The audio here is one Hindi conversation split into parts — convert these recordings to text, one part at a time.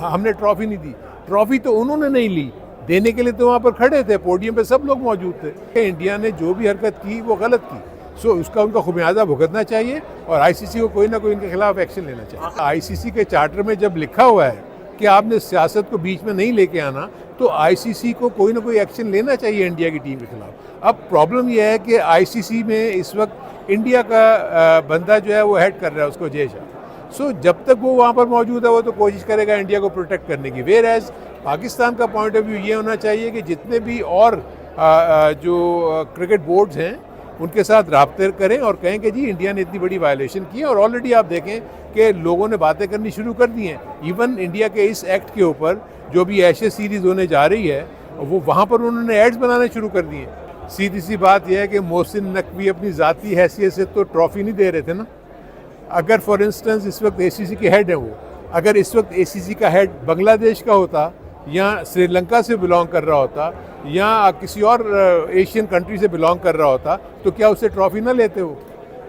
हमने ट्रॉफी नहीं दी। ट्रॉफी तो उन्होंने नहीं ली, देने के लिए तो वहाँ पर खड़े थे, पोडियम पे सब लोग मौजूद थे। इंडिया ने जो भी हरकत की वो गलत की, सो उसका उनका खुमियाजा भुगतना चाहिए और आईसीसी को कोई ना कोई इनके खिलाफ एक्शन लेना चाहिए। आईसीसी के चार्टर में जब लिखा हुआ है कि आपने सियासत को बीच में नहीं लेके आना, तो आईसीसी को कोई ना कोई एक्शन लेना चाहिए इंडिया की टीम के खिलाफ। अब प्रॉब्लम यह है कि आईसीसी में इस वक्त इंडिया का बंदा जो है वो हेड कर रहा है उसको, जय शाह। सो जब तक वो वहाँ पर मौजूद है वो तो कोशिश करेगा इंडिया को प्रोटेक्ट करने की। वेयर एज पाकिस्तान का पॉइंट ऑफ व्यू ये होना चाहिए कि जितने भी और जो क्रिकेट बोर्ड्स हैं उनके साथ राब्ते करें और कहें कि जी इंडिया ने इतनी बड़ी वायलेशन की है। और ऑलरेडी आप देखें कि लोगों ने बातें करनी शुरू कर दी हैं। इवन इंडिया के इस एक्ट के ऊपर जो भी एशेज सीरीज़ होने जा रही है वो वहाँ पर उन्होंने एड्स बनाने शुरू कर दिए। सीधी सी बात यह है कि मोहसिन नकवी अपनी ज़ाती हैसियत से तो ट्रॉफ़ी नहीं दे रहे थे ना। अगर फॉर इंस्टेंस इस वक्त एसीसी के हेड हैं वो, अगर इस वक्त एसीसी का हेड बांग्लादेश का होता या श्रीलंका से बिलोंग कर रहा होता या किसी और एशियन कंट्री से बिलोंग कर रहा होता तो क्या उससे ट्रॉफी ना लेते हो।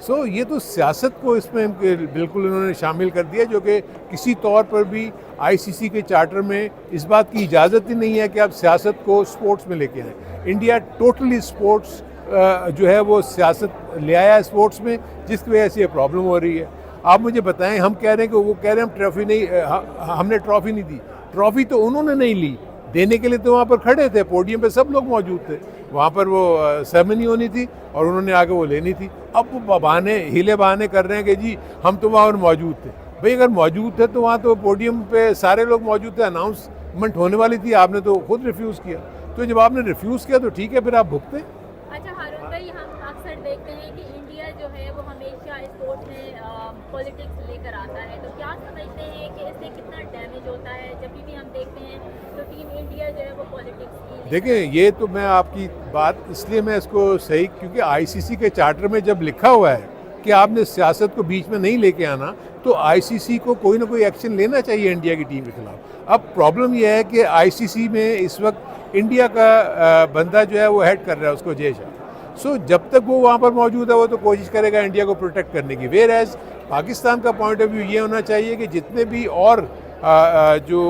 सो ये तो सियासत को इसमें बिल्कुल उन्होंने शामिल कर दिया, जो कि किसी तौर पर भी आईसीसी के चार्टर में इस बात की इजाज़त ही नहीं है कि आप सियासत को स्पोर्ट्स में लेके आएँ। इंडिया टोटली स्पोर्ट्स जो है वो सियासत ले आया है स्पोर्ट्स में, जिसकी वजह से ये प्रॉब्लम हो रही है। आप मुझे बताएं, हम कह रहे हैं कि वो कह रहे हैं हम ट्रॉफी नहीं, हमने ट्रॉफी नहीं दी। ट्रॉफी तो उन्होंने नहीं ली, देने के लिए तो वहाँ पर खड़े थे, पोडियम पे सब लोग मौजूद थे। वहाँ पर वो सेरेमनी होनी थी और उन्होंने आगे वो लेनी थी। अब वो बहाने हिले बहाने कर रहे हैं कि जी हम तो वहाँ पर मौजूद थे। भाई अगर मौजूद थे तो वहाँ तो पोडियम पे सारे लोग मौजूद थे, अनाउंसमेंट होने वाली थी, आपने तो खुद रिफ्यूज़ किया। तो जब आपने रिफ्यूज़ किया तो ठीक है, फिर आप भुगते। अच्छा हारून भाई, हम अक्सर देखते हैं कि इंडिया जो है वो हमेशा स्पोर्ट्स में पॉलिटिक्स लेकर आता है, तो क्या समझते हैं कि इससे कितना डैमेज होता है? जब भी हम देखते हैं तो टीम इंडिया जो है वो पॉलिटिक्स। देखें, ये तो मैं आपकी बात इसलिए मैं इसको सही, क्योंकि आईसीसी के चार्टर में जब लिखा हुआ है कि आपने सियासत को बीच में नहीं लेके आना, तो आईसीसी को कोई ना कोई एक्शन लेना चाहिए इंडिया की टीम के खिलाफ। अब प्रॉब्लम यह है कि आईसीसी में इस वक्त इंडिया का बंदा जो है वो हेड कर रहा है उसको, जय शाह। सो जब तक वो वहाँ पर मौजूद है वो तो कोशिश करेगा इंडिया को प्रोटेक्ट करने की। वेयर एज पाकिस्तान का पॉइंट ऑफ व्यू ये होना चाहिए कि जितने भी और जो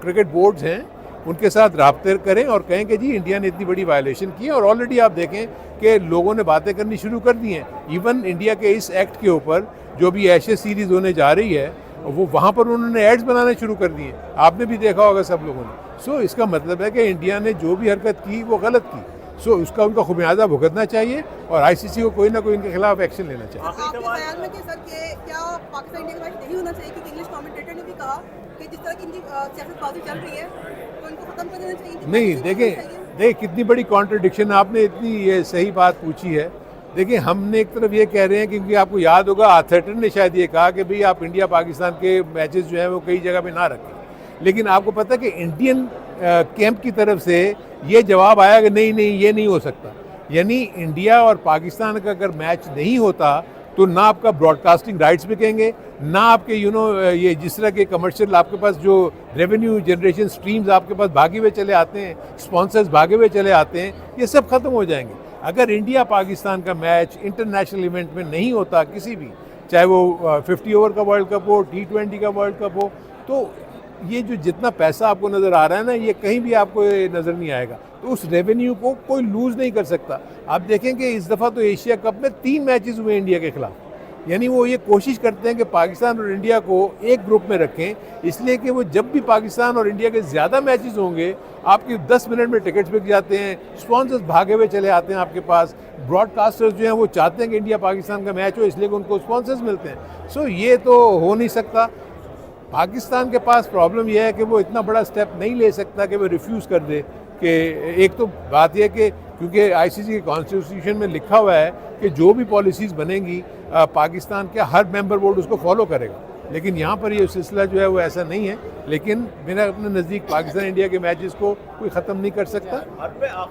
क्रिकेट बोर्ड्स हैं उनके साथ राब्ते करें और कहें कि जी इंडिया ने इतनी बड़ी वायलेशन की है। और ऑलरेडी आप देखें कि लोगों ने बातें करनी शुरू कर दी हैं। इवन इंडिया के इस एक्ट के ऊपर जो भी एशेज सीरीज़ होने जा रही है वो वहाँ पर उन्होंने एड्स बनाने शुरू कर दिए, आपने भी देखा होगा सब लोगों ने। सो इसका मतलब है कि इंडिया ने जो भी हरकत की वो गलत की, सो उसका उनका खुमियाजा भुगतना चाहिए और आईसीसी को कोई ना कोई इनके खिलाफ एक्शन लेना चाहिए। आपके ख्याल में कि सर क्या पाकिस्तान इंडिया का मैच नहीं होना चाहिए? क्योंकि इंग्लिश कमेंटेटर ने भी कहा कि जिस तरह की इनकी सियासतबाजी चल रही है तो इनको खत्म कर देना चाहिए। नहीं, देखिए कितनी बड़ी कॉन्ट्रडिक्शन, आपने इतनी ये सही बात पूछी है। देखिए, हमने एक तरफ ये कह रहे हैं, क्योंकि आपको याद होगा आर्थेटर ने शायद ये कहा कि भाई आप इंडिया पाकिस्तान के मैचेस जो हैं वो कई जगह पे ना रखें। लेकिन आपको पता है कि इंडियन कैंप की तरफ से ये जवाब आया कि नहीं नहीं ये नहीं हो सकता। यानी इंडिया और पाकिस्तान का अगर मैच नहीं होता तो ना आपका ब्रॉडकास्टिंग राइट्स बिकेंगे, ना आपके ये जिस तरह के कमर्शियल आपके पास जो रेवेन्यू जनरेशन स्ट्रीम्स आपके पास भागे हुए चले आते हैं, स्पॉन्सर्स भागे हुए चले आते हैं, ये सब खत्म हो जाएंगे। अगर इंडिया पाकिस्तान का मैच इंटरनेशनल इवेंट में नहीं होता किसी भी, चाहे वो 50 ओवर का वर्ल्ड कप हो, T20 का वर्ल्ड कप हो, तो ये जो जितना पैसा आपको नज़र आ रहा है ना, ये कहीं भी आपको नज़र नहीं आएगा। तो उस रेवेन्यू को कोई लूज़ नहीं कर सकता। आप देखें कि इस दफ़ा तो एशिया कप में 3 मैचेस हुए इंडिया के खिलाफ। यानी वो ये कोशिश करते हैं कि पाकिस्तान और इंडिया को एक ग्रुप में रखें, इसलिए कि वो जब भी पाकिस्तान और इंडिया के ज़्यादा मैचेस होंगे आपके 10 मिनट में टिकट्स बिक जाते हैं, स्पॉन्सर्स भागे हुए चले आते हैं आपके पास, ब्रॉडकास्टर्स जो हैं वो चाहते हैं कि इंडिया पाकिस्तान का मैच हो, इसलिए कि उनको स्पॉन्सर्स मिलते हैं। सो ये तो हो नहीं सकता। पाकिस्तान के पास प्रॉब्लम यह है कि वो इतना बड़ा स्टेप नहीं ले सकता कि वो रिफ्यूज़ कर दे। कि एक तो बात यह कि क्योंकि आईसीसी के कॉन्स्टिट्यूशन में लिखा हुआ है कि जो भी पॉलिसीज़ बनेंगी पाकिस्तान के हर मेंबर बोर्ड उसको फॉलो करेगा, लेकिन यहाँ पर ये सिलसिला जो है वो ऐसा नहीं है। लेकिन मेरा अपने नज़दीक पाकिस्तान इंडिया के मैचेस को कोई ख़त्म नहीं कर सकता।